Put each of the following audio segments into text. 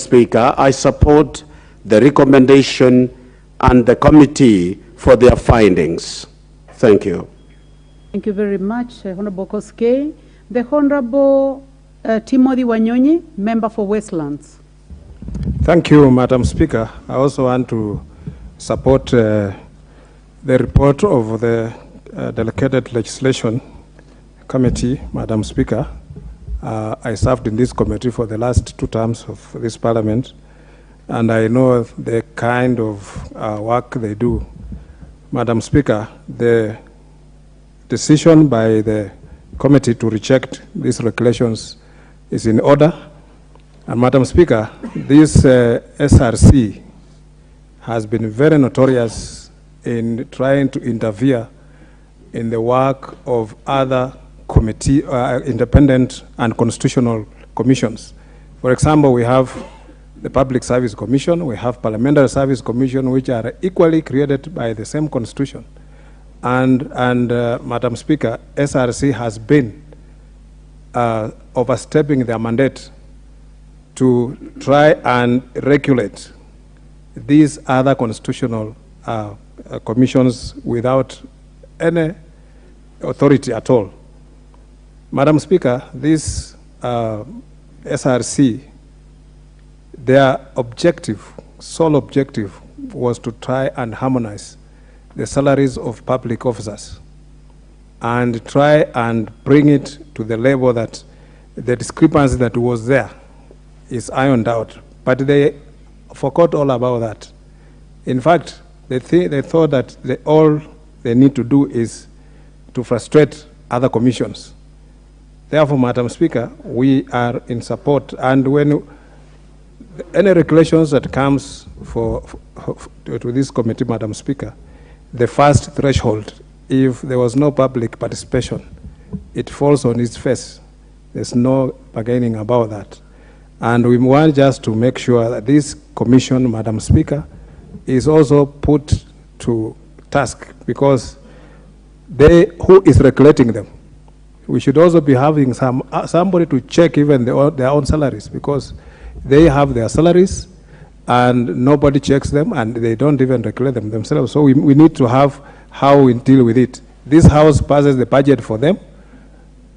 Speaker, I support the recommendation and the committee for their findings. Thank you. Thank you very much, Honorable Koskei. The Honorable Timothy Wanyonyi, member for Westlands. Thank you, Madam Speaker. I also want to support the report of the Delegated Legislation Committee, Madam Speaker. I served in this committee for the last 2 terms of this Parliament, and I know the kind of work they do. Madam Speaker, the decision by the committee to reject these regulations is in order. And Madam Speaker, this SRC has been very notorious in trying to interfere in the work of other committee, independent and constitutional commissions. For example, we have the Public Service Commission, we have Parliamentary Service Commission, which are equally created by the same constitution. And Madam Speaker, SRC has been overstepping their mandate to try and regulate these other constitutional commissions without any authority at all. Madam Speaker, this SRC, their objective, sole objective, was to try and harmonize the salaries of public officers and try and bring it to the level that the discrepancy that was there is ironed out. But they forgot all about that. In fact, they thought that all they need to do is to frustrate other commissions. Therefore, Madam Speaker, we are in support, and when any regulations that comes to this committee, Madam Speaker, the first threshold, if there was no public participation, it falls on its face. There's no bargaining about that. And we want just to make sure that this commission, Madam Speaker, is also put to task, because who is regulating them? We should also be having somebody to check even their own salaries, because they have their salaries and nobody checks them, and they don't even regulate them themselves. So we need to have how we deal with it. This House passes the budget for them,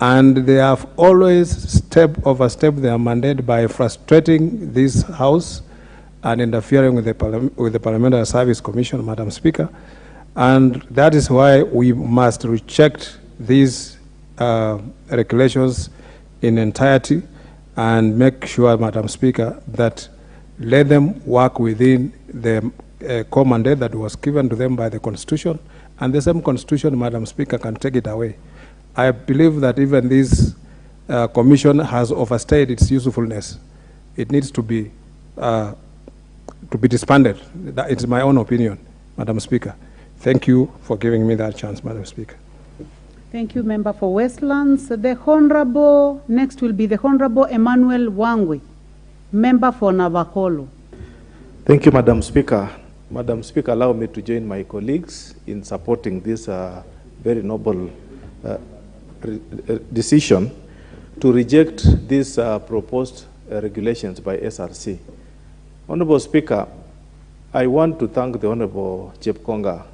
and they have always overstepped their mandate by frustrating this House and interfering with the Parliamentary Service Commission, Madam Speaker. And that is why we must reject these regulations in entirety and make sure, Madam Speaker, that let them work within the core mandate that was given to them by the Constitution, and the same Constitution, Madam Speaker, can take it away. I believe that even this commission has overstayed its usefulness. It needs to be disbanded. It's my own opinion, Madam Speaker. Thank you for giving me that chance, Madam Speaker. Thank you, Member for Westlands. The Honorable, next will be the Honorable Emmanuel Wangwe, Member for Navakolo. Thank you, Madam Speaker. Madam Speaker, allow me to join my colleagues in supporting this very noble decision to reject these proposed regulations by SRC. Honorable Speaker, I want to thank the Honorable Chepkonga